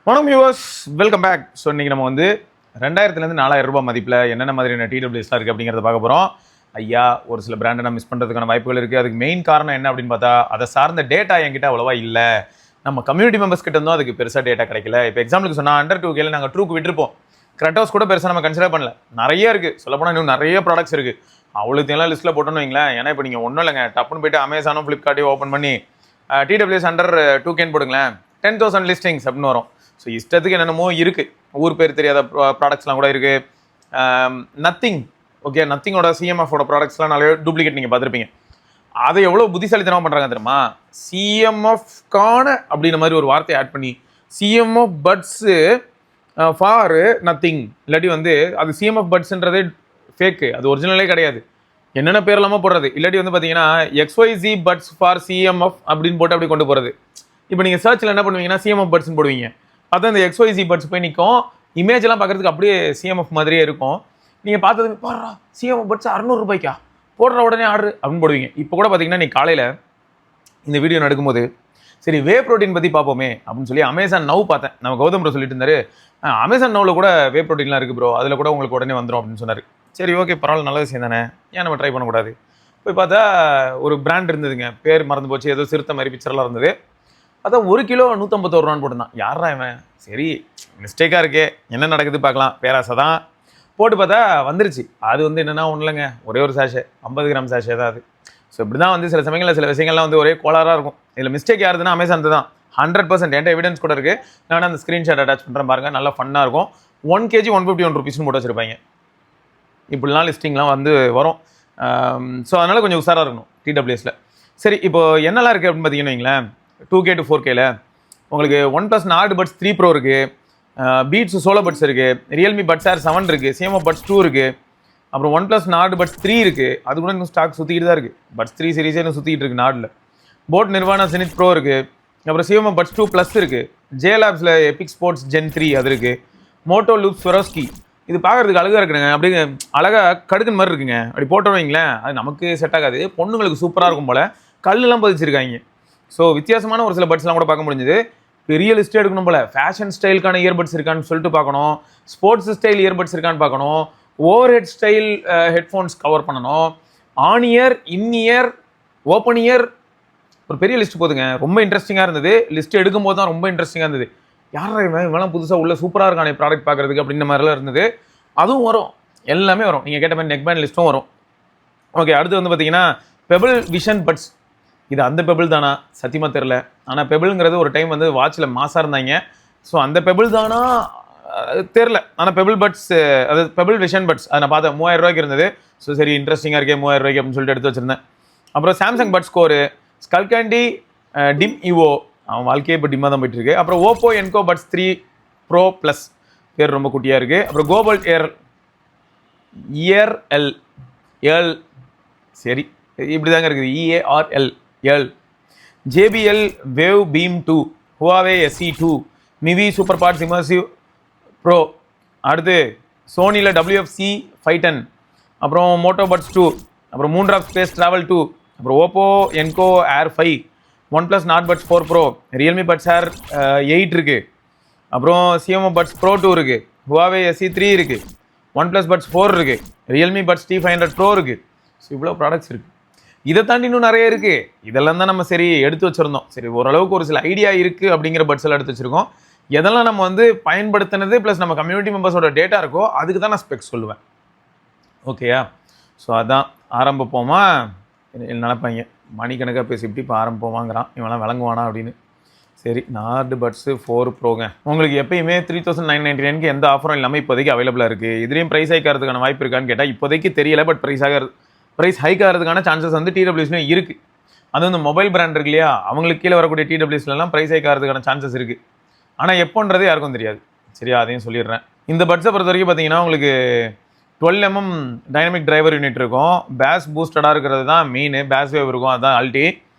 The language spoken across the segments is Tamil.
வணக்கம் வியூவர்ஸ், வெல்கம் பேக். ஸோ இன்றைக்கி நம்ம வந்து 2000 4000 ரூபாய் மதிப்பில் என்னென்ன மாதிரியான டிடபிள்யூஸ்லாம் இருக்குது அப்படிங்கிறத பார்க்க போகிறோம். ஐயா, ஒரு சில பிராண்டை நான் மிஸ் பண்ணுறதுக்கான வாய்ப்புகள் இருக்குது. அதுக்கு மெயின் காரணம் என்ன அப்படின்னு பார்த்தா, அதை சார்ந்த டேட்டா என்கிட்ட அவ்வளோவா இல்லை. நம்ம கம்யூனிட்டி மெம்பர்ஸ் கிட்ட இருந்தும் அதுக்கு பெருசாக டேட்டா கிடைக்கல. இப்போ எக்ஸாம்பிளுக்கு சொன்னால் அண்டர் 2K நாங்கள் ட்ரூக்கு விட்டுருப்போம். கிரட்டோஸ் கூட பெருசாக நம்ம கன்சிடர் பண்ணல. நிறைய இருக்குது, சொல்லப்போனால் இன்னும் நிறைய ப்ராடக்ட்ஸ் இருக்குது. அவ்வளோத்தையெல்லாம் லிஸ்ட்டில் போட்டோன்னு வைங்களேன். ஏன்னா இப்போ நீங்கள் ஒன்றும் இல்லைங்க, டப்புன்னு போய்ட்டு அமேசானும் ஃப்ளிப்கார்ட்டையும் ஓப்பன் பண்ணி டிடபிள்யூஎஸ் அண்டர் 2K போடுங்களேன், 10,000 லிஸ்டிங்ஸ் அப்படின்னு வரும். ஸோ இஷ்டத்துக்கு என்னென்னமோ இருக்குது. ஊர் பேர் தெரியாத ப்ராடக்ட்ஸ்லாம் கூட இருக்குது. நத்திங், ஓகே, நத்திங்கோட சிஎம்எஃபோட ப்ராடக்ட்ஸ்லாம் நிறைய டூப்ளிகேட் நீங்கள் பார்த்துருப்பீங்க. அதை எவ்வளோ புத்திசாலித்தனமாக பண்ணுறாங்க தெரியுமா? சிஎம்எஃப்கான அப்படின்ற மாதிரி ஒரு வார்த்தையை ஆட் பண்ணி சிஎம்எஃப் பட்ஸு ஃபார் நத்திங், இல்லாட்டி வந்து அது சிஎம்எஃப் பட்ஸுன்றதே ஃபேக்கு, அது ஒரிஜினலே கிடையாது. என்னென்ன பேர் இல்லாமல் போடுறது. இல்லாட்டி வந்து பார்த்தீங்கன்னா XYZ பட்ஸ் ஃபார் சிஎம்எஃப் அப்படின்னு போட்டு அப்படி கொண்டு போகிறது. இப்போ நீங்கள் சர்ச்சில் என்ன பண்ணுவீங்கன்னா சிஎம்எஃப் பட்ஸ்ன்னு போடுவீங்க. பார்த்தா இந்த XYZ பட்ஸ் போய் நிற்கும். இமேஜெல்லாம் பார்க்குறதுக்கு அப்படியே சிஎம்எஃப் மாதிரியே இருக்கும். நீங்கள் பார்த்தது பாடுறா சிஎம்எஃப் பட்ஸ் 600 ரூபாய்க்கா, போடுற உடனே ஆர்டர் அப்படின்னு போடுவீங்க. இப்போ கூட பார்த்தீங்கன்னா நீ காலையில் இந்த வீடியோ நடக்கும்போது சரி வே ப்ரோட்டீன் பற்றி பார்ப்போமே அப்படின்னு சொல்லி அமேசான் நவ் பார்த்தேன். நம்ம கௌதம் ப்ரோ சொல்லிட்டு இருந்தாரு, அமேசான் நவ்வில் கூட வே ப்ரோட்டீன்லாம் இருக்குது ப்ரோ, அதில் கூட உங்களுக்கு உடனே வந்துடும் அப்படின்னு சொன்னார். சரி ஓகே, பரவாயில்ல, நல்ல விஷயம் தானே, ஏன் நம்ம ட்ரை பண்ணக்கூடாது. போய் பார்த்தா ஒரு பிராண்ட் இருந்ததுங்க, பேர் மறந்து போச்சு, ஏதோ சிறுத்தை மாதிரி பிக்சர்லாம் இருந்தது. அதான் 1 கிலோ 151 ரூபான்னு போட்டுருந்தான். யாரா இவன், சரி மிஸ்டேக்காக இருக்கே, என்ன நடக்குது பார்க்கலாம், பேராசை தான். போட்டு பார்த்தா வந்துருச்சு. அது வந்து என்னென்னா ஒன்றும் இல்லைங்க, ஒரே ஒரு சாஷே, 50 கிராம் சாஷே தான் அது. ஸோ இப்படி தான் வந்து சில சமயங்களில் சில விஷயங்கள்லாம் வந்து ஒரே கோளாறாக இருக்கும். இதில் மிஸ்டேக் யாருதுன்னா அமேசான் தான் 100%. என்கிட்ட எவிடன்ஸ் கூட இருக்குது, நான் அந்த ஸ்க்ரீன்ஷாட் அட்டாச் பண்ணுறேன் பாருங்கள், நல்லா ஃபன்னாக இருக்கும். 1 kg 151 rupees போட்டு வச்சுருப்பாங்க. இப்படிலாம் லிஸ்டிங்லாம் வந்து வரும். ஸோ அதனால் கொஞ்சம் உஷாராக இருக்கணும் டிடபிள்யூஎஸில். சரி, இப்போ என்னெல்லாம் இருக்குது அப்படின்னு பார்த்தீங்கன்னு வைங்களேன், 2K to 4K உங்களுக்கு OnePlus Nord Buds 3 Pro இருக்குது, பீட்ஸ் சோலோ பட்ஸ் இருக்குது, ரியல்மி பட்ஸ் Air 7 இருக்குது, சிஎம்எஃப் பட்ஸ் 2 இருக்குது, அப்புறம் OnePlus Nord Buds 3 இருக்குது. அது கூட இன்னும் ஸ்டாக் சுற்றிக்கிட்டு தான் இருக்குது. பட்ஸ் 3 சீரிஸே இன்னும் சுற்றிக்கிட்டு இருக்குது நாடில். போட் நிர்வாணா Zenith Pro இருக்குது, அப்புறம் சிஎம்எஃப் பட்ஸ் 2 Plus இருக்குது, JLabsல எபிக் ஸ்போர்ட்ஸ் Gen 3 அது இருக்குது, மோட்டோ லூப் Swarovski. இது பார்க்குறதுக்கு அழகாக இருக்குங்க, அப்படியே அழகாக கடுக்குன்னு மாதிரி இருக்குங்க. அப்படி போட்டோம் வைங்களேன், அது நமக்கு செட் ஆகாது, பொண்ணுங்களுக்கு சூப்பராக இருக்கும் போல். கல்லெல்லாம் பதிச்சிருக்காங்க. ஸோ வித்தியாசமான ஒரு சில பட்ஸ்லாம் கூட பார்க்க முடிஞ்சுது. பெரிய லிஸ்ட்டே எடுக்கணும் போல். ஃபேஷன் ஸ்டைலுக்கான இயர்பட்ஸ் இருக்கான்னு சொல்லிட்டு பார்க்கணும், ஸ்போர்ட்ஸ் ஸ்டைல் இயர்பட்ஸ் இருக்கான்னு பார்க்கணும், over head style headphones cover பண்ணணும், on ear, in ear, open ear, ஒரு பெரிய லிஸ்ட் போதுங்க. ரொம்ப இன்ட்ரெஸ்டிங்காக இருந்தது. லிஸ்ட் எடுக்கும்போது தான் ரொம்ப இன்ட்ரெஸ்டிங்காக இருந்தது. யாரா இவெல்லாம் புதுசாக உள்ள சூப்பராக இருக்கானே ப்ராடக்ட் பார்க்குறதுக்கு அப்படின்ற மாதிரிலாம் இருந்தது. அதுவும் வரும், எல்லாமே வரும். நீங்கள் கேட்ட மாதிரி நெக் பேண்ட் லிஸ்ட்டும் வரும். ஓகே, அடுத்து வந்து பார்த்தீங்கன்னா பெபிள் விஷன் பட்ஸ். இது அந்த பெபிள் தானா சத்தியமாக தெரில. ஆனால் பெபிள்ங்கிறது ஒரு டைம் வந்து வாட்சில் மாசாக இருந்தாங்க. ஸோ அந்த பெபிள் தானா தெரில. ஆனால் பெபிள் பட்ஸ், அதாவது பெபிள் விஷன் பட்ஸ், அதை நான் பார்த்தேன், 3000 ரூபாய்க்கு இருந்தது. ஸோ சரி இன்ட்ரெஸ்டிங்காக இருக்கே 3000 ரூபாய்க்கு அப்படின்னு சொல்லிட்டு எடுத்து வச்சுருந்தேன். அப்புறம் சாம்சங் பட்ஸ் ஸ்கோரு, ஸ்கல்கேண்டி டிம் இவோ, அவன் வாழ்க்கையே இப்போ டிம்மாக தான் போயிட்டுருக்கு. அப்புறம் ஓப்போ என்கோ பட்ஸ் 3 Pro Plus, பேர் ரொம்ப குட்டியாக இருக்குது. அப்புறம் கோபல் EARL, சரி இப்படி தாங்க இருக்குது, EARL. JBL Wave Beam 2, Huawei SE2, MIUI SuperPods Immersive Pro, அடுத்து சோனியில் WFC 510, அப்புறம் மோட்டோ பட்ஸ் 2, அப்புறம் மூன்ட்ராப் ஸ்பேஸ் ட்ராவல் 2, அப்புறம் ஓப்போ என்கோ Air 5, OnePlus Nord Buds 4 Pro, Realme buds Air 8 இருக்குது, அப்புறம் சிஎம்எஃப் பட்ஸ் Pro 2 இருக்குது, Huawei SE3 இருக்குது, OnePlus Buds 4 இருக்குது, ரியல்மி பட்ஸ் T500 Pro இருக்குது. ஸோ இவ்வளோ ப்ராடக்ட்ஸ் இருக்குது. இதை தாண்டி இன்னும் நிறைய இருக்குது. இதெல்லாம் தான் நம்ம சரி எடுத்து வச்சுருந்தோம். சரி ஓரளவுக்கு ஒரு சில ஐடியா இருக்குது அப்படிங்கிற பட்ஸ் எல்லாம் எடுத்து வச்சுருக்கோம். எதெல்லாம் நம்ம வந்து பயன்படுத்தினது ப்ளஸ் நம்ம கம்யூனிட்டி மெம்பர்ஸோட டேட்டா இருக்கோ அதுக்கு தான் நான் ஸ்பெக்ஸ் சொல்லுவேன். ஓகேயா? ஸோ அதான் ஆரம்பிப்போமா நினைப்பாங்க, மணிக்கணக்காக பேசிவிட்டு இப்போ ஆரம்பிப்போமாங்கிறான், இவெல்லாம் விளங்குவானா அப்படின்னு. சரி, நார்டு பட்ஸு 4 ப்ரோங்க உங்களுக்கு எப்பயுமே 3999 எந்த ஆஃபரும் இல்லாமல் இப்போதைக்கு அவைலபிளாக இருக்குது. இதுலேயும் ப்ரைஸ் ஹைக் ஆகிறதுக்கான வாய்ப்பு இருக்கான்னு கேட்டால் இப்போதைக்கு தெரியலை. பட் ப்ரைஸ் ஹைக் ஆகிறதுக்கான சான்சஸ் வந்து டிடபிள்யூஸ்லையும் இருக்குது. அது வந்து மொபைல் பிராண்ட் இருக்கு இல்லையா, அவங்களுக்கு கீழே வரக்கூடிய டிடபிள்யூஸ்லாம் ப்ரைஸ் ஹைக் ஆகிறதுக்கான சான்சஸ் இருக்குது. ஆனால் எப்போன்றது யாருக்கும் தெரியாது. சரியா, அதையும் சொல்லிடுறேன். இந்த பட்ஸை பொறுத்த வரைக்கும் பார்த்தீங்கன்னா உங்களுக்கு 12mm டைனமிக் டிரைவர் யூனிட் இருக்கும். பேஸ் பூஸ்டடாக இருக்கிறது தான் மெயின். பேஸ் வேவ் இருக்கும், அதுதான் அல்டி.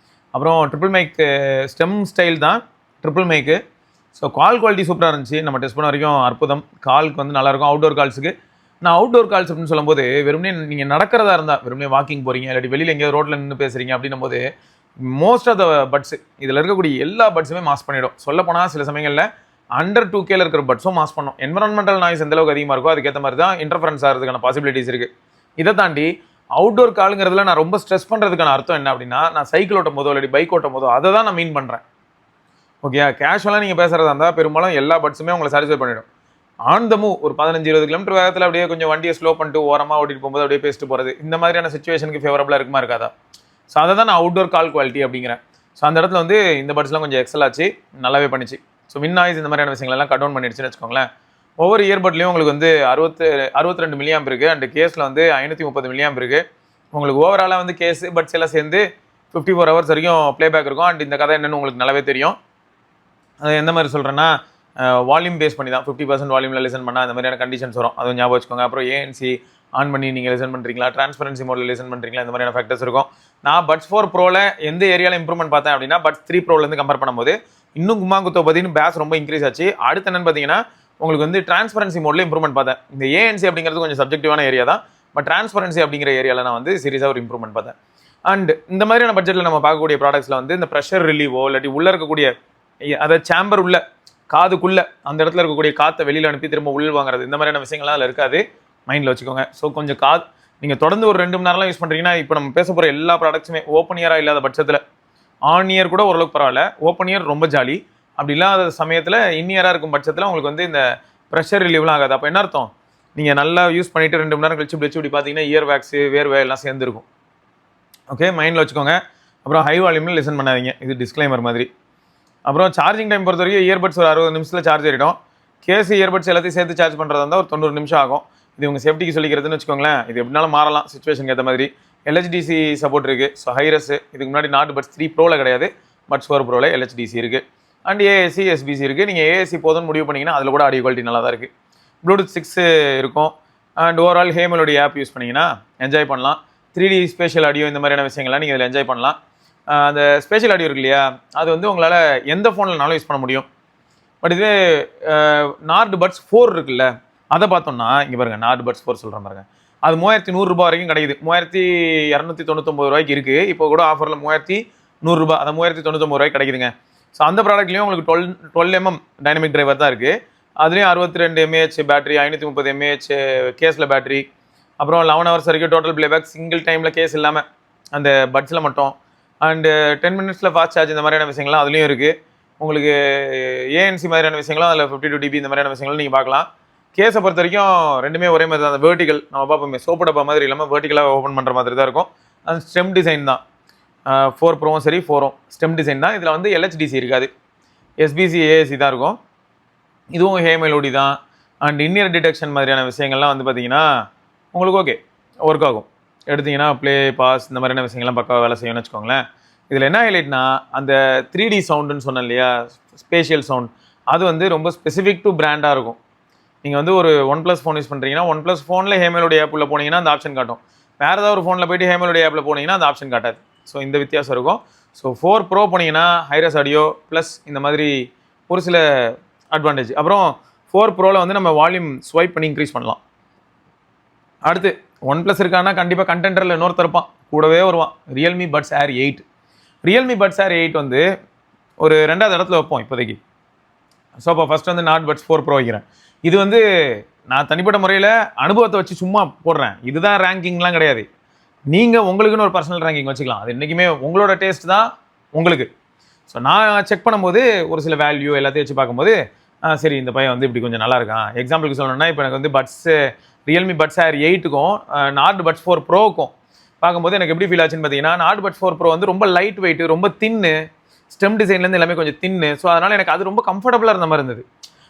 அப்புறம் ட்ரிபிள் மைக் ஸ்டெம் ஸ்டைல் தான் ட்ரிபிள் மைக்கு. ஸோ கால் குவாலிட்டி சூப்பராக இருந்துச்சு. நம்ம டெஸ்ட் பண்ண வரைக்கும் அற்புதம். காலுக்கு வந்து நல்லாயிருக்கும். அவுட்டோர் கால்ஸுக்கு நான் அவுட்டோர் கால்ஸ் அப்படின்னு சொல்லும்போது வெறுமனே நீங்கள் நடக்கிறதா இருந்தால், வெறுமனே வாக்கிங் போகிறீங்க, இல்லாட்டி வெளியில் எங்கேயாவது ரோட்டில் நின்று பேசுகிறீங்க அப்படின்னும் போது மோஸ்ட் ஆஃப் த பட்ஸு, இதில் இருக்கக்கூடிய எல்லா பட்ஸுமே மாஸ் பண்ணிவிடும். சொல்லப்போனால் சில சமயங்களில் அண்டர் 2K இருக்கிற பட்ஸும் மாஸ் பண்ணும். என்வரான்மெண்டல் நாய்ஸ் எந்த அளவுக்கு அதிகமாக இருக்கோ அதுக்கேற்ற மாதிரி தான் இன்டர்ஃபரன்ஸ் ஆகிறதுக்கான பாசிபிலிட்டிஸ் இருக்குது. இதை தாண்டி அவுட்டோர் காலுங்கிறதுல நான் ரொம்ப ஸ்ட்ரெஸ் பண்ணுறதுக்கான அர்த்தம் என்ன அப்படின்னா, நான் சைக்கிள் ஓட்டும் போதோ இல்லை பைக் ஓட்டும் போதோ அதை தான் நான் மீன் பண்ணுறேன். ஓகே, கேஷுவலாக நீங்கள் பேசுகிறதா இருந்தால் பெரும்பாலும் எல்லா பட்ஸுமே உங்களை சாட்டிஸ்ஃபை பண்ணிடும். ஆன் த மூவ் ஒரு 15-20 கிலோமீட்டர் வேகத்தில் அப்படியே கொஞ்சம் வண்டியை ஸ்லோ பண்ணிட்டு ஓரமாக ஓட்டிட்டு போகும்போது அப்படியே பேசிட்டு போகிறது, இந்த மாதிரியான சுச்சுவேஷனுக்கு ஃபேவரபுளாக இருக்குமா இருக்காதா? ஸோ அதை தான் நான் அவுட்டோர் கால் குவாலிட்டி அப்படிங்கிறேன். ஸோ அந்த இடத்துல வந்து இந்த பட்ஸ்லாம் கொஞ்சம் எக்ஸல் ஆச்சு, நல்லாவே பண்ணிச்சு. ஸோ வின் நாய்ஸ் இந்த மாதிரியான விஷயங்களெல்லாம் கட் டவுன் பண்ணிடுச்சுன்னு வச்சுக்கோங்களேன். ஒவ்வொரு இயர்பட்லையும் உங்களுக்கு வந்து 62 மில்லியாம் இருக்குது, அண்ட் கேஸில் வந்து 530 மில்லியாம் இருக்குது. உங்களுக்கு ஓவராலாக வந்து கேஸ் பட்ஸ் எல்லாம் சேர்ந்து 54 ஹவர்ஸ் வரைக்கும் ப்ளேபேக் இருக்கும். அண்ட் இந்த கதை என்னென்னு உங்களுக்கு நல்லாவே தெரியும். அது எந்த மாதிரி சொல்கிறேன்னா, வால்யூம் பேஸ் பண்ணி தான் 50% வால்யூமில் லிசன் பண்ணால் அந்த மாதிரியான கண்டிஷன்ஸ் வரும், அதுவும் ஞாபகம் வச்சுக்கோங்க. அப்புறம் ஏஎன்சி ஆன் பண்ணி நீங்கள் லிசன் பண்ணுறீங்களா, டிரான்ஸ்பரன்சி மோடில் லிசன் பண்ணுறீங்களா, இந்த மாதிரியான ஃபேக்டர்ஸ் இருக்கும். நான் பட்ஸ் 4 ப்ரோவில் எந்த ஏரியாவில் இம்ப்ரூவ்மெண்ட் பார்த்தேன் அப்படின்னா, பட்ஸ் 3 ப்ரோலேருந்து கம்பேர் பண்ணும்போது இன்னும் கும்மாங்குத்தோ பார்த்தீங்கன்னா பேஸ் ரொம்ப இன்க்ரீஸ் ஆச்சு. அடுத்து என்னன்னு பார்த்தீங்கன்னா, உங்களுக்கு வந்து டிரான்ஸ்பரன்சி மோடில் இம்ப்ரூவ்மெண்ட் பார்த்தேன். இந்த ஏஎன்சி அப்படிங்கிறது கொஞ்சம் சப்ஜெக்டிவான ஏரியா தான், பட் டிரான்ஸ்பரன்சி அப்படிங்கிற ஏரியாவில் நான் வந்து சீரியஸாக ஒரு இம்ப்ரூவ்மெண்ட் பார்த்தேன். அண்ட் இந்த மாதிரியான பட்ஜெட்டில் நம்ம பார்க்கக்கூடிய ப்ராடக்ட்ஸில் வந்து இந்த ப்ரெஷர் ரிலீவோ இல்லாட்டி உள்ளே இருக்கக்கூடிய அதை சேம்பர் உள்ள காதுக்குள்ளே அந்த இடத்துல இருக்கக்கூடிய காற்றை வெளியில் அனுப்பி திரும்ப உள் வாங்குறது, இந்த மாதிரியான விஷயங்கள்லாம் அதில் இருக்காது, மைண்டில் வச்சுக்கோங்க. ஸோ கொஞ்சம் நீங்கள் தொடர்ந்து ஒரு 2 மணி நேரம்லாம் யூஸ் பண்ணுறீங்கன்னா, இப்போ நம்ம பேச போகிற எல்லா ப்ராடக்ட்ஸுமே ஓப்பன் இயராக இல்லாத பட்சத்தில், ஆன் இயர் கூட ஓரளவுக்கு பரவாயில்ல, ஓப்பன் இயர் ரொம்ப ஜாலி, அப்படி இல்லாத சமயத்தில் இன் இயராக இருக்கும் பட்சத்தில் உங்களுக்கு வந்து இந்த ப்ரெஷர் ரிலீவ்லாம் ஆகாது. அப்போ என்ன அர்த்தம், நீங்கள் நல்லா யூஸ் பண்ணிவிட்டு 2 மணி நேரம் கழிச்சு இப்படி பார்த்தீங்கன்னா இயர் வேக்ஸு வேர்வை எல்லாம் சேர்ந்துருக்கும். ஓகே, மைண்டில் வச்சுக்கோங்க. அப்புறம் ஹை வால்யூமில் லிசன் பண்ணாதீங்க, இது டிஸ்க்ளைமர் மாதிரி. அப்புறம் சார்ஜிங் டைம் பொறுத்த வரைக்கும் இயர்பட்ஸ் ஒரு 60 நிமிஷத்தில் சார்ஜ் ஏறிடும். கேஸ் இயர்பட்ஸ் எல்லாத்தையும் சேர்த்து சார்ஜ் பண்ணுறதா இருந்தால் ஒரு 90 நிமிஷம் ஆகும். இது உங்கள் சேஃப்டிக்கு சொல்லிக்கிறதுன்னு வச்சுக்கோங்களேன். இது எப்படினாலும் மாறலாம் சிச்சுவேஷனுக்கு ஏற்ற மாதிரி. LHDC சப்போர்ட் இருக்குது. ஸோ ஹைரஸ் இதுக்கு முன்னாடி நாட் பட்ஸ் 3 ப்ரோவில் கிடையாது, பட்ஸ் 4 ப்ரோவில் LHDC இருக்குது. அண்ட் AAC SBC இருக்குது. நீங்கள் AAC போதும்னு முடிவு பண்ணிங்கன்னா அதில் கூட ஆடியோ குவாலிட்டி நல்லா தான் இருக்குது. ப்ளூடூத் 6 இருக்கும். அண்ட் ஓவரால் ஹேமலோடைய ஆப் யூஸ் பண்ணிங்கன்னா என்ஜாய் பண்ணலாம். 3D ஸ்பேஷியல் ஆடியோ இந்த மாதிரியான விஷயங்கள்லாம் நீங்கள் இதில் என்ஜாய் பண்ணலாம். அந்த ஸ்பேஷியல் ஆடியோ இருக்கு இல்லையா, அது வந்து உங்களால் எந்த ஃபோன்லனாலும் யூஸ் பண்ண முடியும். பட் இதுவே நார்டு பட்ஸ் 4 இருக்குல்ல, அதை பார்த்தோம்னா இங்கே பாருங்கள், நார்டு பட்ஸ் 4 சொல்கிறேன் பாருங்க, அது 3100 ரூபாய் வரைக்கும் கிடைக்குது. 3299 ரூபாய்க்கு இருக்குது. இப்போ கூட ஆஃபரில் 3100 ரூபாய், அதை 3099 ரூபாய்க்கு கிடைக்குதுங்க. ஸோ அந்த ப்ராடக்ட்லேயும் உங்களுக்கு 12 mm டைனமிக் டிரைவர் தான் இருக்குது. அதுலேயும் 62 mAh பேட்டரி, 530 mAh கேஸில் பேட்டரி, அப்புறம் 11 ஹவர்ஸ் வரைக்கும் டோட்டல் ப்ளேபேக் சிங்கிள் டைமில் கேஸ் இல்லாமல் அந்த பட்ஸில் மட்டும். அண்டு 10 மினிட்ஸில் ஃபாஸ்ட் சார்ஜ், இந்த மாதிரியான விஷயங்கள்லாம் அதுலேயும் இருக்குது. உங்களுக்கு ஏஎன்சி மாதிரியான விஷயங்களும் அதில் 52 dB இந்த மாதிரியான விஷயங்களும் நீங்கள் பார்க்கலாம். கேஸை பொறுத்த வரைக்கும் ரெண்டுமே ஒரே மாதிரி தான். அந்த வேர்ட்டிக்கல் நம்ம பார்ப்போமே, சோப்பு டப்பா மாதிரி இல்லாமல் வேர்ட்டிக்கலாக ஓப்பன் பண்ணுற மாதிரி தான் இருக்கும். அது ஸ்டெம் டிசைன் தான். 4 ப்ரோவும் சரி 4ம் ஸ்டெம் டிசைன் தான். இதில் வந்து LHDC இருக்காது, SBC AAC தான் இருக்கும். இதுவும் ஹேமெலோடி தான். அண்ட் இன்னியர் டிடெக்ஷன் மாதிரியான விஷயங்கள்லாம் வந்து பார்த்தீங்கன்னா உங்களுக்கு ஓகே ஒர்க் ஆகும். எடுத்திங்கன்னா ப்ளே பாஸ் இந்த மாதிரியான விஷயங்கள்லாம் பக்காவாக வேலை செய்யணும்னு வச்சுக்கோங்களேன். இதில் என்ன ஹைலைட்னா, அந்த 3D சவுண்டுன்னு சொன்னேன் இல்லையா, ஸ்பேஷியல் சவுண்ட், அது வந்து ரொம்ப ஸ்பெசிஃபிக் டு பிராண்டாக இருக்கும். நீங்கள் வந்து ஒரு OnePlus ஃபோன் யூஸ் பண்ணுறீங்கன்னா, OnePlus ஃபோனில் ஹேமெலோடி ஆப் உள்ள போனீங்கன்னா அந்த ஆப்ஷன் காட்டும். வேறு ஏதாவது ஒரு ஃபோனில் போய்ட்டு ஹேமெலோடி ஆப்பில் போனீங்கன்னா அந்த ஆப்ஷன் காட்டாது. ஸோ இந்த வித்தியாசம் இருக்கும். ஸோ 4 ப்ரோ போனீங்கன்னா ஹைரஸ் ஆடியோ ப்ளஸ் இந்த மாதிரி ஒரு சில அட்வான்டேஜ். அப்புறம் 4 ப்ரோவில் வந்து நம்ம வால்யூம் ஸ்வைப் பண்ணி இன்க்ரீஸ் பண்ணலாம். அடுத்து OnePlus இருக்கான்னா கண்டிப்பாக கண்டென்டரில் இன்னொருத்தர் இருப்பான், கூடவே வருவான், ரியல்மி பட்ஸ் ஏர் 8. ரியல்மி பட்ஸ் ஏர் 8 வந்து ஒரு 2வது இடத்துல வைப்போம் இப்போதைக்கு. ஸோ இப்போ ஃபஸ்ட் வந்து நாட் பட்ஸ் 4 ப்ரோ வைக்கிறேன். இது வந்து நான் தனிப்பட்ட முறையில் அனுபவத்தை வச்சு சும்மா போடுறேன், இதுதான் ரேங்கிங்லாம் கிடையாது. நீங்கள் உங்களுக்குன்னு ஒரு பர்சனல் ரேங்கிங் வச்சுக்கலாம், அது என்றைக்குமே உங்களோட டேஸ்ட் தான் உங்களுக்கு. ஸோ நான் செக் பண்ணும்போது ஒரு சில வேல்யூ எல்லாத்தையும் வச்சு பார்க்கும்போது சரி இந்த பையன் வந்து இப்படி கொஞ்சம் நல்லா இருக்கான். எக்ஸாம்பிளுக்கு சொல்லணும்னா, இப்போ எனக்கு வந்து buds Realme puts air 8க்கும் not puts 4 ப்ரோவுக்கும் பார்க்கும்போது எனக்கு எப்படி ஃபீல் ஆச்சுன்னு பார்த்தீங்கன்னா, நாட் பட்ஸ் 4 ப்ரோ வந்து ரொம்ப லைட் வெயிட், ரொம்ப தின்னு, ஸ்டெம் டிசைன்லேருந்து எல்லாமே கொஞ்சம் தின்னு. ஸோ அதனால் எனக்கு அது ரொம்ப கம்ஃபர்டபுளாக இருந்த மாதிரி இருந்தது.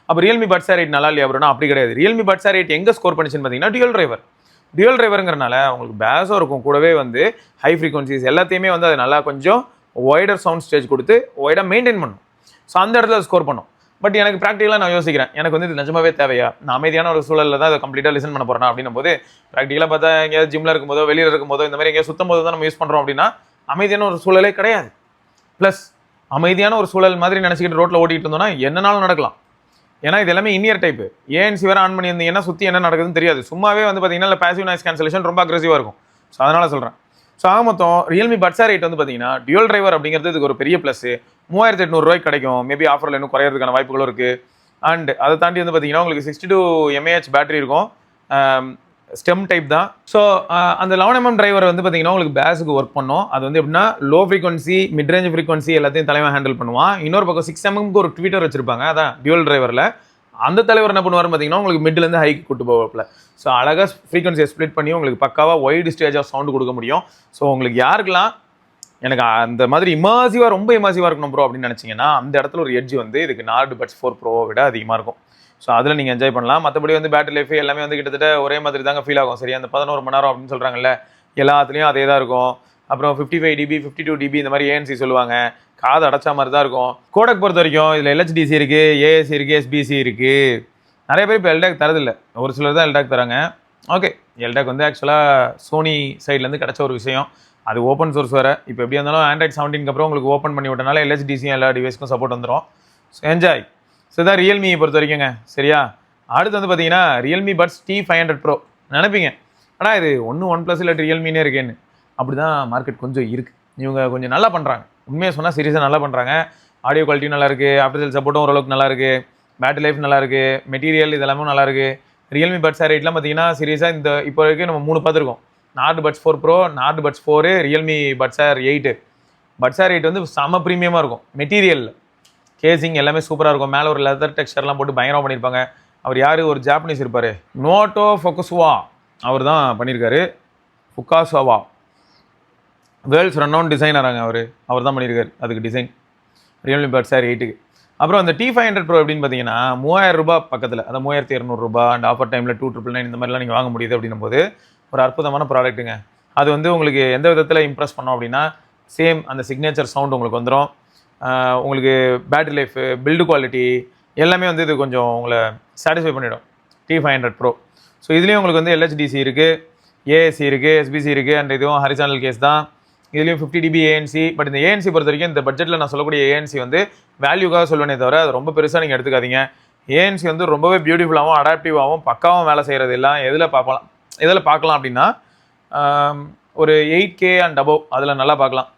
அப்போ ரியல்மி பட்ஸ் ஏர் 8 நல்லா இல்லையா அப்படின்னா அப்படி கிடையாது. ரியல்மி பட்ஸ் ஏர் 8 எங்கே ஸ்கோர் பண்ணிச்சுன்னு பார்த்தீங்கன்னா, டியூல் டிரைவருங்கிறனால உங்களுக்கு பேஸும் இருக்கும், கூடவே வந்து ஹை ஃப்ரீக்வன்சிஸ் எல்லாத்தையுமே வந்து அது நல்லா கொஞ்சம் ஒய்டர் சவுண்ட் ஸ்டேஜ் கொடுத்து ஒய்டாக மெயின்டைன் பண்ணும். ஸோ அந்த இடத்துல ஸ்கோர் பண்ணும். பட் எனக்கு ப்ராக்டிக்கலாக நான் யோசிக்கிறேன், எனக்கு வந்து இது நிஜமாவே தேவையா, நான் அமைதியான ஒரு சூழலில் தான் அதை கம்ப்ளீட்டாக லிசன் பண்ண போகிறேன் அப்படின்னும் போது, ப்ராக்டிக்கலாக பார்த்தா எங்கேயாவது ஜிம்மில் இருக்கும்போதோ வெளியில் இருக்கும்போதோ இந்த மாதிரி எங்கேயாவது சுத்தம் போது தான் நம்ம யூஸ் பண்ணுறோம் அப்படின்னா அமைதியான ஒரு சூழலே கிடையாது. ப்ளஸ் அமைதியான ஒரு சூழல் மாதிரி நினச்சிக்கிட்டு ரோட்டில் ஓட்டிகிட்டு இருந்தோம்னா என்னன்னாலும் நடக்கலாம். ஏன்னா இது எல்லாமே இன்னியர் டைப்பு. ஏஎன்சி வேறு ஆன் பண்ணியிருந்தீங்கன்னா சுற்றி என்ன நடக்குதுன்னு தெரியாது. சும்மாவே வந்து பார்த்தீங்கன்னா இல்லை பேசிவ் நாய்ஸ் கேன்சலேஷன் ரொம்ப அக்ரெசிவாக இருக்கும். ஸோ அதனால் சொல்கிறேன். ஸோ ஆக மொத்தம் ரியல்மி பட்ஸ் ஏர் 8 வந்து பார்த்தீங்கன்னா டியூல் டிரைவர் அப்படிங்கிறது இதுக்கு ஒரு பெரிய ப்ளஸ். 3800 ரூபாய்க்கு கிடைக்கும். மேபி ஆஃபரில் இன்னும் குறையிறதுக்கான வாய்ப்புகளும் இருக்குது. அண்ட் அதை தாண்டி வந்து பார்த்தீங்கன்னா உங்களுக்கு 62 mAh பேட்டரி இருக்கும், ஸ்டெம் டைப் தான். ஸோ அந்த 11mm டிரைவர் வந்து பார்த்தீங்கன்னா உங்களுக்கு பேஸுக்கு ஒர்க் பண்ணும். அது வந்து எப்படின்னா low frequency, mid range frequency எல்லாத்தையும் தலைவன் ஹேண்டில் பண்ணுவான். இன்னொரு பக்கம் 6mm ஒரு ட்வீட்டர் வச்சிருப்பாங்க, அதான் டியூவல் டிரைவரில். அந்த தலைவர் என்ன பண்ணுவார் பார்த்தீங்கன்னா உங்களுக்கு மிட்லேருந்து ஹைக்கு கூட்டு போவாப்பில். ஸோ அழகாக ஃப்ரீக்வன்சியை ஸ்ப்ளிட் பண்ணி உங்களுக்கு பக்காவாக ஒய்டு ஸ்டேஜ் ஆஃப் சவுண்டு கொடுக்க முடியும். ஸோ உங்களுக்கு யாருக்கெல்லாம் எனக்கு அந்த மாதிரி இமர்சிவாக ரொம்ப இமர்சிவாக இருக்கணும் ப்ரோ அப்படின்னு நினச்சிங்கன்னா அந்த இடத்துல ஒரு எட்ஜ் வந்து இதுக்கு நார்டு பட்ஸ் 4 ப்ரோவை விட அதிகமாக இருக்கும். ஸோ அதில் நீங்கள் என்ஜாய் பண்ணலாம். மற்றபடி வந்து பேட்டரி லைஃப் எல்லாமே வந்து கிட்டத்தட்ட ஒரே மாதிரி தாங்க ஃபீல் ஆகும். சரி, அந்த 11 மணி நேரம் அப்படின்னு சொல்கிறாங்கல்ல, எல்லாத்துலேயும் அதே தான் இருக்கும். அப்புறம் 55 dB 52 dB இந்த மாதிரி ANC சொல்லுவாங்க, காது அடைச்சா மாதிரி தான் இருக்கும். கோடக் பொறுத்த வரைக்கும் இதில் LHDC இருக்குது, AAC இருக்குது, SBC இருக்குது. நிறைய பேர் இப்போ எல்டாக் தரதில்லை, ஒரு சிலர் தான் எல்டாக் தராங்க. ஓகே, எல்டாக் வந்து ஆக்சுவலாக சோனி சைட்லேருந்து கிடச்ச ஒரு விஷயம், அது ஓப்பன் சோர்ஸ் வேறு. இப்போ எப்படி இருந்தாலும் ஆண்ட்ராய்ட் 17 அப்புறம் உங்களுக்கு ஓப்பன் பண்ணி விட்டனால LHDC எல்லா டிவைஸ்க்கும் சப்போர்ட் வந்துடும். So enjoy. ஸோ இதான் ரியல்மியை பொறுத்த வரைக்குங்க. சரியா, அடுத்து வந்து பார்த்தீங்கன்னா ரியல்மி பட்ஸ் T500 Pro. நினைப்பீங்க ஆனால் இது ஒன் ப்ளஸ் இல்லை ரியல்மினே இருக்கேன்னு. அப்படி தான் மார்க்கெட் கொஞ்சம் இருக்குது. இவங்க கொஞ்சம் நல்லா பண்ணுறாங்க, உண்மையாக சொன்னால் சீரியஸாக நல்லா பண்ணுறாங்க. ஆடியோ குவாலிட்டியும் நல்லா இருக்குது, ஆஃப்டர் சேல் சப்போர்ட்டும் ஓரளவுக்கு நல்லா இருக்குது, பேட்டரி லைஃப் நல்லா இருக்குது, மெட்டீரியல் இதெல்லாமே நல்லா இருக்குது. ரியல்மி பட்ஸ் ரேட்லாம் பார்த்தீங்கன்னா சீரியஸாக இந்த இப்போ வரைக்கும் நம்ம 3 பார்த்துருக்கோம். Nord buds 4 pro, Nord buds 4, Realme buds Air 8. Buds Air 8 வந்து செம ப்ரீமியமாக இருக்கும். மெட்டீரியல் கேசிங் எல்லாமே சூப்பராக இருக்கும். மேலே ஒரு லெதர் டெக்ஸ்சர்லாம் போட்டு பயங்கரமாக பண்ணியிருப்பாங்க. அவர் யார், ஒரு ஜாப்பனீஸ் இருப்பார், நோட்டோ ஃபொகுசுவா, அவர் தான் பண்ணியிருக்காரு. ஃபுகாசுவா வேர்ல்ட்ஸ் ரன்னவுன் டிசைனராங்க அவர் தான் பண்ணியிருக்காரு அதுக்கு டிசைன் ரியல்மி பட்ஸ் Air 8க்கு. அப்புறம் அந்த T500 Pro எப்படின்னு பார்த்தீங்கன்னா 3000 ரூபாய் பக்கத்தில், அந்த 3200 ரூபாய் அண்ட் ஆஃபர் டைமில் 2999 இந்த மாதிரிலாம் நீங்கள் வாங்க முடியுது அப்படின்னும் போது ஒரு அற்புதமான ப்ராடக்ட்டுங்க. அது வந்து உங்களுக்கு எந்த விதத்தில் இம்ப்ரெஸ் பண்ணோம் அப்படின்னா சேம் அந்த சிக்னேச்சர் சவுண்ட் உங்களுக்கு வந்துடும். உங்களுக்கு பேட்டரி லைஃப், பில்டு குவாலிட்டி எல்லாமே வந்து இது கொஞ்சம் உங்களை சாட்டிஸ்ஃபை பண்ணிவிடும் T500 Pro. ஸோ இதுலேயும் உங்களுக்கு வந்து LHDC இருக்குது, AAC இருக்குது, SBC இருக்குது, அண்ட் இதுவும் ஹரிசானல் கேஸ் தான். இதுலேயும் 50 dB ANC. பட் இந்த ANC பொறுத்த வரைக்கும் இந்த பட்ஜெட்டில் நான் சொல்லக்கூடிய ANC வந்து வேல்யூக்காக சொல்லுவேனே தவிர அது ரொம்ப பெருசாக நீங்கள் எடுத்துக்காதீங்க. ANC வந்து ரொம்பவே பியூட்டிஃபுல்லாகவும் அடாப்டிவாகவும் பக்காவும் வேலை செய்கிறது எல்லாம் எதில் பார்க்கலாம் அப்படின்னா ஒரு 8K அண்ட் அபவ் அதில் நல்லா பார்க்கலாம்.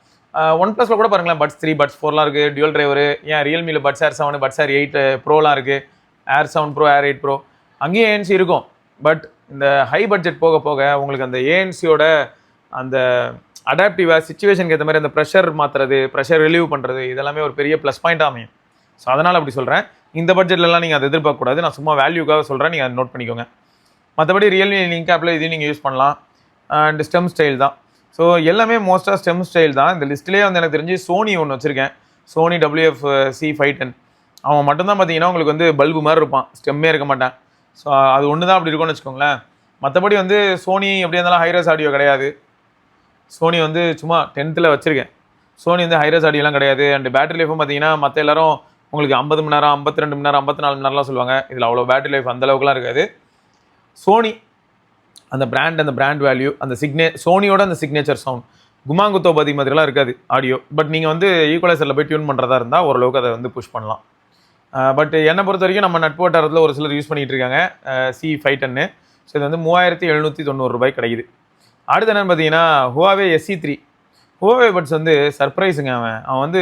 ஒன் ப்ளஸில் கூட பாருங்களேன், பட்ஸ் 3, பட்ஸ் 4லாம் இருக்குது, டியூவல் டிரைவரு. ஏன் ரியல்மியில் பட்ஸ் Air 7, பட்ஸ் Air 8 ப்ரோலாம் இருக்குது, Air 7 Pro, Air 8 Pro, அங்கேயும் ANC இருக்கும். பட் இந்த ஹை பட்ஜெட் போக போக உங்களுக்கு அந்த ANCயோட அந்த அடாப்டிவாக சிச்சுவேஷனுக்கு ஏற்ற மாதிரி அந்த ப்ரெஷர் மாற்றுறது, ப்ரெஷர் ரிலீவ் பண்ணுறது இதெல்லாமே ஒரு பெரிய ப்ளஸ் பாயிண்ட்டாக அமையும். ஸோ அதனால் அப்படி சொல்கிறேன். இந்த பட்ஜெட்லலாம் நீங்கள் அதை எதிர்பார்க்கக்கூடாது, நான் சும்மா வேல்யூக்காக சொல்கிறேன், நீங்கள் அதை நோட் பண்ணிக்கோங்க. மற்றபடி ரியல்மி லிங்க் ஆப்பில் இதையும் நீங்கள் யூஸ் பண்ணலாம். அண்ட் ஸ்டெம் ஸ்டைல் தான். ஸோ எல்லாமே மோஸ்ட்டாக ஸ்டெம் ஸ்டைல் தான். இந்த லிஸ்ட்லேயே வந்து எனக்கு தெரிஞ்சு சோனி ஒன்று வச்சுருக்கேன், சோனி WF-C510. அவன் மட்டும்தான் பார்த்தீங்கன்னா உங்களுக்கு வந்து பல்பு மாதிரி இருப்பான், ஸ்டெம்மே இருக்க மாட்டான். ஸோ அது ஒன்று தான் அப்படி இருக்கும்னு வச்சுக்கோங்களேன். மற்றபடி வந்து சோனி எப்படி இருந்தாலும் ஹைரஸ் ஆடியோ கிடையாது. சோனி வந்து சும்மா 10th வச்சுருக்கேன். சோனி வந்து ஹைரஸ் ஆடியோலாம் கிடையாது. அண்ட் பேட்டரி லைஃபும் பார்த்தீங்கன்னா மற்ற எல்லாரும் உங்களுக்கு 50 மணி நேரம், 52 மணி நேரம், 54 மணி நேரம்லாம் சொல்லுவாங்க. இதில் அவ்வளோ பேட்டரி லைஃப் அந்தளவுக்குலாம் இருக்காது. சோனி அந்த பிராண்ட் வேல்யூ, அந்த சோனியோட அந்த சிக்னேச்சர் சவுண்ட், குமாங்குத்தோ பதி மாதிரிலாம் இருக்காது ஆடியோ. பட் நீங்கள் வந்து ஈக்குவலைசரில் போய் டியூன் பண்ணுறதா இருந்தால் ஓரளவுக்கு அதை வந்து புஷ் பண்ணலாம். பட் என்னை பொறுத்த வரைக்கும் நம்ம நட்பு வட்டாரத்தில் ஒரு சிலர் யூஸ் பண்ணிகிட்டு இருக்காங்க C510. ஸோ இது வந்து 3790 ரூபாய் கிடைக்குது. அடுத்து என்னென்னு பார்த்தீங்கன்னா Huawei SE3. Huawei பட்ஸ் வந்து சர்ப்ரைஸுங்க. அவன் வந்து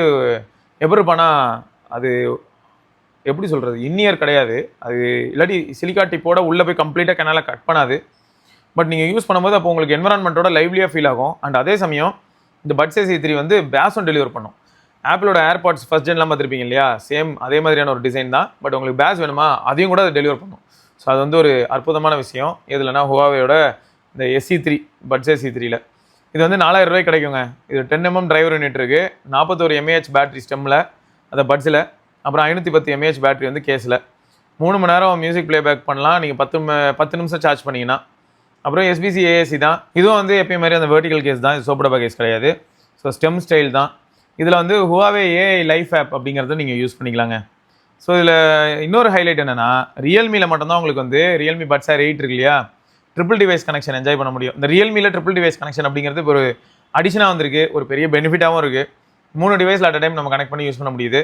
எப்படி இருப்பானா, அது எப்படி சொல்கிறது, இன்னியர் கிடையாது அது, இல்லாட்டி சிலிக்கா டிப்போட உள்ளே போய் கம்ப்ளீட்டாக கெனாலாக கட் பண்ணாது. பட் நீங்கள் யூஸ் பண்ணும்போது அப்போ உங்களுக்கு என்வரான்மெண்ட்டோட லைவ்லியாக ஃபீல் ஆகும். அண்ட் அதே சமயம் இந்த பட்ஸ் SE3 வந்து பேஸும் டெலிவர் பண்ணும். ஆப்பிளோட ஏர்பாட்ஸ் ஃபர்ஸ்ட் ஜென்லாம் பார்த்துருப்பீங்க இல்லையா, சேம் அதே மாதிரியான ஒரு டிசைன் தான். பட் உங்களுக்கு பேஸ் வேணுமா அதையும் கூட அது டெலிவர் பண்ணும். ஸோ அது வந்து ஒரு அற்புதமான விஷயம். எதுலனா Huaweiயோட இந்த SE3 பட்ஸ் SE3ல இது வந்து 4000 ரூபாய் கிடைக்குங்க. இது 10mm டிரைவர் யூனிட் இருக்குது, 41 mAh பேட்டரி ஸ்டெம்மில் அந்த பட்ஸில், அப்புறம் 510 mAh பேட்டரி வந்து கேஸில். 3 மணி நேரம் மியூசிக் ப்ளேபேக் பண்ணலாம் நீங்கள் 10 நிமிஷம் சார்ஜ் பண்ணிங்கன்னா. அப்புறம் SBC AAC தான். இதுவும் வந்து எப்பயும் மாதிரி அந்த வெர்டிகல் கேஸ் தான், இது சோப்டபா கேஸ் கிடையாது. ஸோ ஸ்டெம் ஸ்டைல் தான். இதில் வந்து Huawei AI லைஃப் ஆப் அப்படிங்கிறத நீங்கள் யூஸ் பண்ணிக்கலாங்க. ஸோ இதில் இன்னொரு ஹைலைட் என்னென்னா ரியல்மியில் மட்டும்தான் உங்களுக்கு வந்து ரியல்மி பட்ஸ் Air 8 இருக்கு இல்லையா, ட்ரிபிள் டிவைஸ் கனெக்ஷன் என்ஜாய் பண்ண முடியும். இந்த ரியல்மியில் ட்ரிபிள் டிவைஸ் கனெக்ஷன் அப்படிங்கிறது ஒரு அடிஷனாக வந்திருக்கு, ஒரு பெரிய பெனிஃபிட்டாகவும் இருக்குது. 3 டிவைஸில் அட் அ டைம் நம்ம கனெக்ட் பண்ணி யூஸ் பண்ண முடியுது.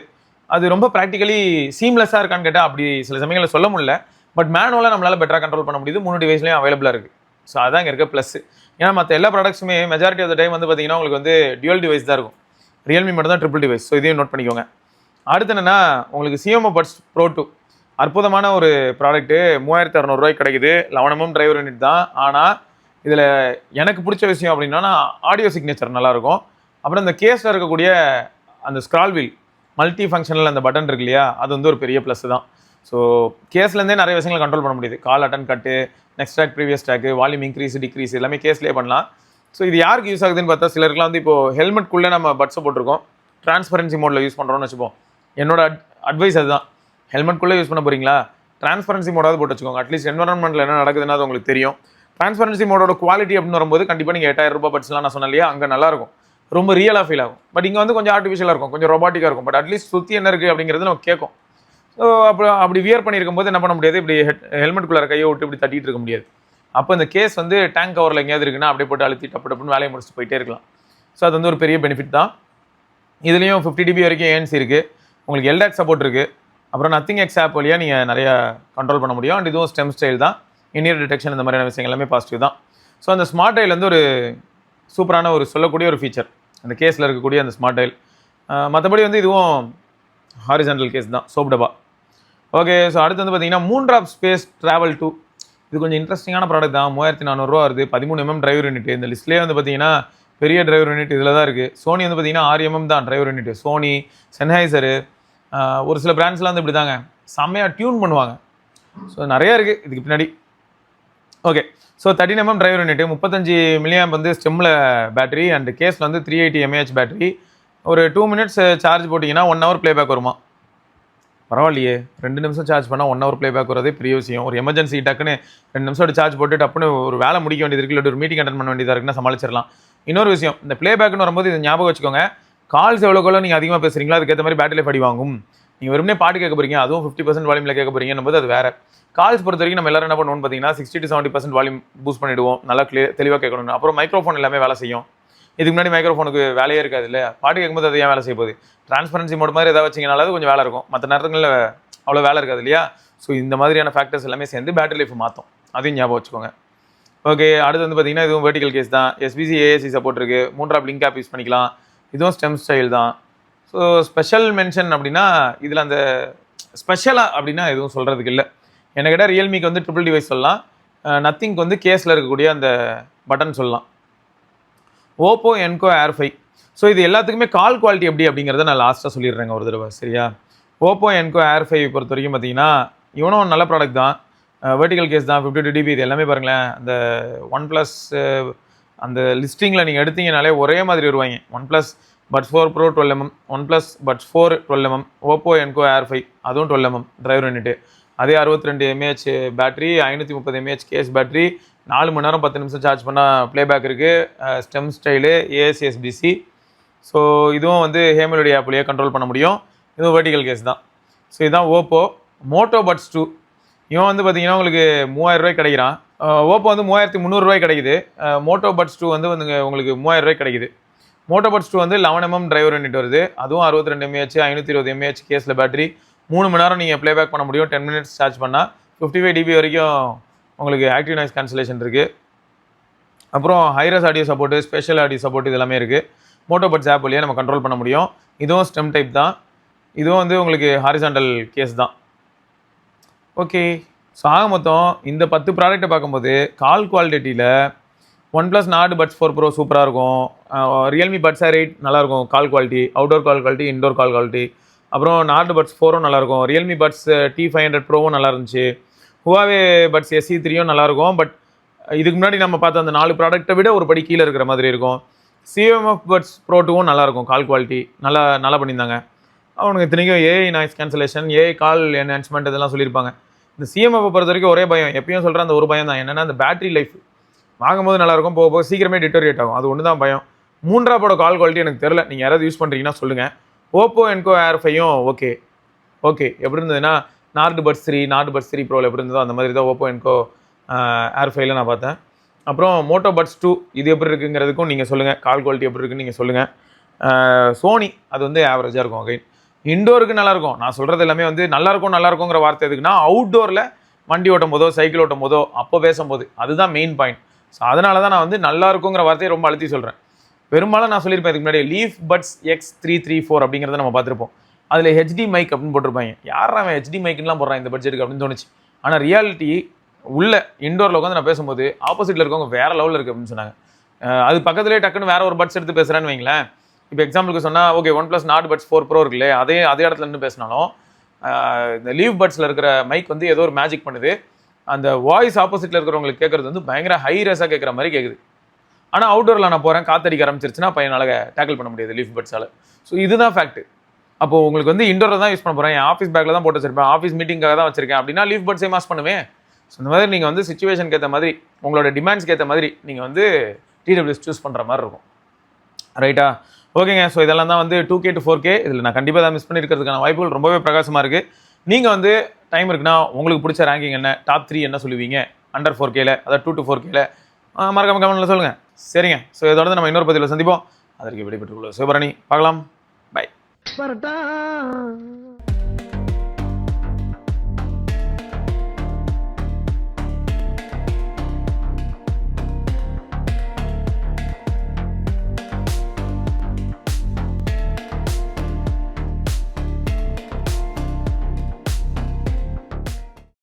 அது ரொம்ப ப்ராக்டிக்கலி சீம்லெஸ்ஸாக இருக்கான்னு கேட்டால் அப்படி சில சமயங்களில் சொல்ல முடியல. பட் மேனுவலாக நம்மளால் பெட்டராக கண்ட்ரோல் பண்ண முடியுது, 3 டிவைஸ்லையும் அவைலபிளாக இருக்குது. ஸோ அதான் இங்கே இருக்க ப்ளஸ். ஏன்னா மற்ற எல்லா ப்ராடக்ட்ஸுமே மெஜாரிட்டி ஆஃப் த டைம் வந்து பார்த்தீங்கன்னா உங்களுக்கு வந்து டியூவல் டிவைஸ் தான் இருக்கும். ரியல்மி மட்டும் தான் ட்ரிபிள் டிவைஸ். ஸோ இதையும் நோட் பண்ணிக்கோங்க. அடுத்து என்னென்னா உங்களுக்கு CMO பட்ஸ் Pro 2 அற்புதமான ஒரு ப்ராடக்ட்டு 3600 கிடைக்குது. 11mm டிரைவர் யூனிட் தான். ஆனால் இதில் எனக்கு பிடிச்ச விஷயம் அப்படின்னா ஆடியோ சிக்னேச்சர் நல்லாயிருக்கும். அப்புறம் இந்த கேஸில் இருக்கக்கூடிய அந்த ஸ்க்ரால் வீல் மல்டி ஃபங்க்ஷனில் அந்த பட்டன் இருக்கு இல்லையா, அது வந்து ஒரு பெரிய ப்ளஸ் தான். ஸோ கேஸ்லேருந்தே நிறைய விஷயங்களை கண்ட்ரோல் பண்ண முடியுது. Call attend cut, next track, previous track, volume increase decrease எல்லாமே கேஸ்லேயே பண்ணலாம். ஸோ இது யாருக்கு யூஸ் ஆகுதுன்னு பார்த்தா, சிலருக்குலாம் வந்து இப்போ ஹெல்மெட்குள்ளே நம்ம பட்ஸை போட்டிருக்கோம், டிரான்ஸ்பரன்சி மோடில் யூஸ் பண்ணுறோம்னு வச்சுப்போம். என்னோட அட்வைஸ் அதுதான், ஹெல்மெட்குள்ளே யூஸ் பண்ண போகிறீங்களா, டிரான்ஸ்பரன்சி மோடாவது போட்டு வச்சுக்கோங்க. அட்லீஸ்ட் என்வரன்மெண்ட்டில் என்ன நடக்குதுன்னா அது உங்களுக்கு தெரியும். டிரான்ஸ்பரன்சி மோடோட குவாலிட்டி அப்படின்னு வரும்போது கண்டிப்பாக நீங்கள் 8000 ரூபாய் பட்ஸ்லாம் நான் சொன்னேன் இல்லையா, அங்கே நல்லாயிருக்கும், ரொம்ப ரியலாக ஃபீல் ஆகும். பட் இங்கே வந்து கொஞ்சம் ஆர்டிஃபிஷியலாக இருக்கும், கொஞ்சம் ரொபாட்டிக்காக இருக்கும். பட் அட்லீஸ்ட் சுற்றி என்ன இருக்குது அப்படிங்கிறது நம்ம கேட்கும். ஸோ அப்படி வியர் பண்ணியிருக்கும் போது என்ன பண்ண முடியாது, இப்படி ஹெல்மெட்குள்ளே கையை விட்டு இப்படி தட்டிட்டு இருக்க முடியாது. அப்போ இந்த கேஸ் வந்து டேங்க் கவரில் எங்கேயாவது இருக்குன்னா அப்படியே போட்டு அழுத்தி டப்புன்னு வேலையை முடிச்சுட்டு போயிட்டே இருக்கலாம். ஸோ அது வந்து ஒரு பெரிய பெனிஃபிட் தான். இதுலேயும் 50 dB வரைக்கும் ANC இருக்குது, உங்களுக்கு LDAC சப்போர்ட் இருக்குது. அப்புறம் நத்திங் எக்ஸ் ஆப் வழியாக நீங்கள் நிறையா கண்ட்ரோல் பண்ண முடியும். அண்ட் இதுவும் ஸ்டெம் ஸ்டைல் தான், இன்இயர் டிடெக்ஷன், இந்த மாதிரியான விஷயங்கள் எல்லாமே பாசிட்டிவ் தான். ஸோ அந்த ஸ்மார்ட் டைல் வந்து ஒரு சூப்பரான ஒரு சொல்லக்கூடிய ஒரு ஃபீச்சர் அந்த கேஸில் இருக்கக்கூடிய அந்த ஸ்மார்ட் டைல். மற்றபடி வந்து இதுவும் ஹாரிசான்டல் கேஸ் தான், சோப் டப்பா. ஓகே, ஸோ அடுத்து வந்து பார்த்தீங்கன்னா 3 ஸ்பேஸ் ட்ராவல் 2. இது கொஞ்சம் இன்ட்ரெஸ்டிங்கான ப்ராடக்ட் தான். 3400 வருது. 13mm driver unit. இந்த லிஸ்ட்லேயே வந்து பார்த்தீங்கன்னா பெரிய டிரைவர் யூனிட் இதில் தான் இருக்குது. சோனி வந்து பார்த்தீங்கன்னா 6mm தான் டிரைவர் யூனிட். சோனி, சென்ஹைசரு, ஒரு சில பிராண்ட்ஸ்லாம் வந்து இப்படி தாங்க செம்மையாக டியூன் பண்ணுவாங்க. ஸோ நிறையா இருக்குது இதுக்கு பின்னாடி. Okay, so 13mm driver unit, 35 mAh வந்து ஸ்டெம்மில் பேட்டரி, அண்ட் கேஸில் வந்து 380 mAh பேட்டரி. ஒரு 2 minutes சார்ஜ் போட்டிங்கன்னா 1 hour ப்ளேபேக் வருமா? பரவாயில்லையே, 2 நிமிஷம் சார்ஜ் பண்ணால் 1 hour ப்ளேபேக் வரதே பெரிய விஷயம். ஒரு எமர்ஜென்சி டக்குன்னு 2 நிமிஷம் சார்ஜ் போட்டு டப்புன்னு ஒரு வேலை முடிக்க வேண்டியது இருக்குது, இல்லை ஒரு மீட்டிங் அட்டன் பண்ண வேண்டியதாக இருக்குன்னா சமாளிச்சிடலாம். இன்னொரு விஷயம், இந்த ப்ளேபேக்னு வரும்போது இது ஞாபகம் வச்சுக்கோங்க, கால்ஸ் எவ்வளோக்கெவ்வளோ நீங்கள் அதிகமாக பேசுகிறீங்களோ அதுக்கேற்ற மாதிரி பேட்டரி லைஃப் அடி வாங்கும். நீங்கள் வெறுமனே பாட்டு கேட்க போகிறீங்க, அதுவும் 50% வால்யூமில் கேட்க போகிறீங்கன்னு போது அது வேறு. கால்ஸ் பொறுத்த வரைக்கும் நம்ம எல்லாரும் என்ன பண்ணுவோம்னு பார்த்தீங்கன்னா 60 to 70% வால்யூம் பூஸ்ட் பண்ணிவிடுவோம், நல்லா தெளிவாக கேட்கணும். அப்புறம் மைக்ரோஃபோன் எல்லாமே வேலை செய்யும். இதுக்கு முன்னாடி மைக்ரோஃபோனுக்கு வேலையே இருக்காது இல்லை, பாட்டு கேட்கும்போது அது ஏன் வேலை செய்ய போகுது? டிரான்ஸ்பரன்சி மோட் மாதிரி ஏதாவது வச்சிங்கனாலும் கொஞ்சம் வேலை இருக்கும், மற்ற நேரங்களில் அவ்வளோ வேலை இருக்காது இல்லையா. ஸோ இந்த மாதிரியான ஃபேக்டர்ஸ் எல்லாமே சேர்ந்து பேட்டரி லைஃப் மாற்றும், அதையும் ஞாபகம் வச்சுக்கோங்க. ஓகே, அடுத்து வந்து பார்த்தீங்கன்னா இதுவும் வெர்டிகல் கேஸ் தான். SBC AAC சப்போர்ட் இருக்குது. 3 லிங்க் ஆப் யூஸ் பண்ணிக்கலாம். இதுவும் ஸ்டெம் ஸ்டைல் தான். ஸோ ஸ்பெஷல் மென்ஷன் அப்படின்னா இதில் அந்த ஸ்பெஷலாக அப்படின்னா எதுவும் சொல்கிறதுக்கு இல்லை. என்ன கேட்டால் ரியல்மிக்கு வந்து ட்ரிபிள் டிவைஸ் சொல்லலாம், நத்திங்க்கு வந்து கேஸில் இருக்கக்கூடிய அந்த பட்டன் சொல்லலாம். ஓப்போ என்கோ Air 5. ஸோ இது எல்லாத்துக்குமே கால் குவாலிட்டி எப்படி அப்படிங்கிறத நான் லாஸ்ட்டாக சொல்லிடுறேங்க ஒரு தடவை, சரியா? ஓப்போ என்கோ Air 5 பொறுத்த வரைக்கும் பார்த்தீங்கன்னா இவனும் நல்ல ப்ராடக்ட் தான். வெர்டிகல் கேஸ் தான், 52 dB. இது எல்லாமே பாருங்களேன், அந்த OnePlus அந்த லிஸ்டிங்கில் நீங்கள் எடுத்தீங்கனாலே ஒரே மாதிரி வருவாங்க. OnePlus Buds 4 Pro 12mm, OnePlus Buds 4 12mm, Oppo என்கோ Air 5 அதுவும் 12mm டிரைவர் யூனிட்டு. அதே 62 mAh battery, 530 mAh case battery, 4 மணி நேரம் 10 நிமிஷம் சார்ஜ் பண்ணால் ப்ளேபேக் இருக்குது. Stem style, AAC SBC. So இதுவும் வந்து ஹேமலுடைய ஆப்லேயே கண்ட்ரோல் பண்ண முடியும். இதுவும் வெர்டிகல் கேஸ் தான். ஸோ இதுதான் ஓப்போ. மோட்டோ பட்ஸ் 2 இவன் வந்து பார்த்தீங்கன்னா உங்களுக்கு 3000 ரூபாய் கிடைக்கிறான். ஓப்போ வந்து 3300 ரூபாய் கிடைக்குது. மோட்டோ பட்ஸ் 2 வந்து உங்களுக்கு 3000 ரூபாய் கிடைக்குது. மோட்டோ பட்ஸ் 2 வந்து 11mm டிரைவர் யூனிட் வருது. அதுவும் 62 mAh 520 mAh கேஸில் பேட்டரி. 3 மணி நேரம் நீங்கள் ப்ளேபேக் பண்ண முடியும் 10 minutes சார்ஜ் பண்ணால். 55 dB வரைக்கும் உங்களுக்கு ஆக்டிவ் நாய்ஸ் கேன்சலேஷன் இருக்குது. அப்புறம் hi-res audio support, special audio support இது எல்லாமே இருக்குது. மோட்டோ பட்ஸ் ஆப் வழியாக நம்ம கண்ட்ரோல் பண்ண முடியும். இதுவும் ஸ்டெம் டைப் தான். இதுவும் வந்து உங்களுக்கு ஹாரிசான்டல் கேஸ் தான். ஓகே, ஸோ ஆக மொத்தம் இந்த 10 ப்ராடக்ட்டை பார்க்கும்போது கால் குவாலிட்டியில் OnePlus Nord Buds 4 Pro சூப்பராக இருக்கும். ரியல்மி Buds Air 8 நல்லாயிருக்கும் call quality, outdoor call quality, indoor call quality. அப்புறம் Nord Buds 4ம் நல்லாயிருக்கும். ரியல்மி Buds T500 Proவும் நல்லா இருந்துச்சு. Huawei Buds SE3யும் நல்லாயிருக்கும். பட் இதுக்கு முன்னாடி நம்ம பார்த்த அந்த 4 ப்ராடக்ட்டை விட ஒரு படி கீழே இருக்கிற மாதிரி இருக்கும். CMF Buds Pro 2வும் நல்லாயிருக்கும், கால் குவாலிட்டி நல்லா பண்ணியிருந்தாங்க. அவனுக்கு இத்தனைக்கும் ஏஐ நாய்ஸ் கேன்சலேஷன், ஏஐ கால் என்ஹான்ஸ்மெண்ட் இதெல்லாம் சொல்லியிருப்பாங்க. இந்த CMF பொறுத்த வரைக்கும் ஒரே பயம், எப்பயும் சொல்கிற அந்த ஒரு பயம் தான், என்னென்னா அந்த பேட்டரி லைஃப் வாங்கும்போது நல்லாயிருக்கும், போக போக சீக்கிரமே டிட்டோரியேட் ஆகும். அது ஒன்று தான் பயம். 3 கால் குவாலிட்டி எனக்கு தெரில, நீங்கள் யாராவது யூஸ் பண்ணுறீங்கன்னா சொல்லுங்கள். ஓப்போ என்கோ Air 5யும் ஓகே எப்படி இருந்ததுன்னா Nord Buds 3, Nord Buds 3 Pro எப்படி இருந்ததோ அந்த மாதிரி தான் ஓப்போ என்கோ Air 5ல நான் பார்த்தேன். அப்புறம் மோட்டோ பட்ஸ் 2 இது எப்படி இருக்குங்கிறதுக்கும் நீங்கள் சொல்லுங்கள், கால் குவாலிட்டி எப்படி இருக்குன்னு நீங்கள் சொல்லுங்கள். சோனி அது வந்து ஆவரேஜாக இருக்கும். அகைன் இண்டோருக்கு நல்லாயிருக்கும். நான் சொல்கிறது எல்லாமே வந்து நல்லாயிருக்குங்கிற வார்த்தை எதுக்குன்னா அவுட்டோரில் வண்டி ஓட்டும் போதோ சைக்கிள் ஓட்டும் போதோ அப்போ பேசும்போது அதுதான் மெயின் பாயிண்ட். ஸோ அதனால தான் நான் வந்து நல்லாயிருக்குங்கிற வார்த்தையை ரொம்ப அழுத்தி சொல்கிறேன். பெரும்பாலும் நான் சொல்லியிருப்பேன் இதுக்கு முன்னாடி லீஃப் பட்ஸ் X334 அப்படிங்கிறத நம்ம பார்த்துருப்போம். அதில் ஹெச்டி மைக் அப்படின்னு போட்டிருப்பாங்க. யார் அவன் ஹெச்டி மைக்குலாம் போடுறான் இந்த பட்ஜெட்டுக்கு அப்படின்னு தோணுச்சு. ஆனால் ரியாலிட்டி உள்ள இண்டோரில் உட்காந்து நான் பேசும்போது ஆப்போசிட்டில் இருக்கவங்க வேறு லெவலில் இருக்குது அப்படின்னு சொன்னாங்க. அது பக்கத்துலேயே டக்குன்னு வேறு ஒரு பட்ஸ் எடுத்து பேசுகிறேன்னு வைங்களேன். இப்போ எக்ஸாம்பிளுக்கு சொன்னால் okay OnePlus Nord Buds 4 Pro இருக்குல்ல, அதே இடத்துல இருந்து பேசினாலும் இந்த லீவ் பட்ஸில் இருக்கிற மைக் வந்து ஏதோ ஒரு மேஜிக் பண்ணுது. அந்த வாய்ஸ் ஆப்போசிட்டில் இருக்கிறவங்களுக்கு கேட்குறது வந்து பயங்கர ஹை ரேஸாக கேட்குற மாதிரி கேட்குது. ஆனால் அவுட்டோரில் நான் போகிறேன், காத்தடிக்க ஆரம்பிச்சிருச்சுன்னா பையனால் டேக்கிள் பண்ண முடியாது லீஃப் பட்ஸால். ஸோ இதுதான் ஃபேக்ட். அப்போது உங்களுக்கு வந்து இண்டோரில் தான் யூஸ் பண்ண போகிறேன், என் ஆஃபீஸ் பேக்கில் தான் போட்டு வச்சிருப்பேன், ஆஃபீஸ் மீட்டிங்காக தான் வச்சிருக்கேன் அப்படின்னா லீஃப் பட்ஸே மாஸ் பண்ணுவேன். ஸோ இந்த மாதிரி நீங்கள் வந்து சிச்சுவேஷனுக்கு ஏற்ற மாதிரி உங்களோட டிமாண்ட்ஸ்க்கு ஏற்ற மாதிரி நீங்கள் வந்து TWS சூஸ் பண்ணுற மாதிரி இருக்கும். ரைட்டா? ஓகேங்க. ஸோ இதெல்லாம் தான் வந்து 2K to 4K. இதில் நான் கண்டிப்பாக தான் மிஸ் பண்ணியிருக்கிறதுக்கான வாய்ப்புகள் ரொம்பவே பிரகாசமாக இருக்குது. நீங்கள் வந்து டைம் இருக்குன்னா உங்களுக்கு பிடிச்ச ரேங்கிங் என்ன, டாப் 3 என்ன சொல்லுவீங்க அண்டர் 4Kல, அதாவது 2 to 4Kல மறக்காம கமெண்ட்டில் சொல்லுங்கள். சரிங்க. ஸோ இதோட நம்ம இன்னொரு பதிவில் சந்திப்போம். அதற்கு விடைபெற்றுக் கொள்வோம். சிவபரணி, பார்க்கலாம். பை.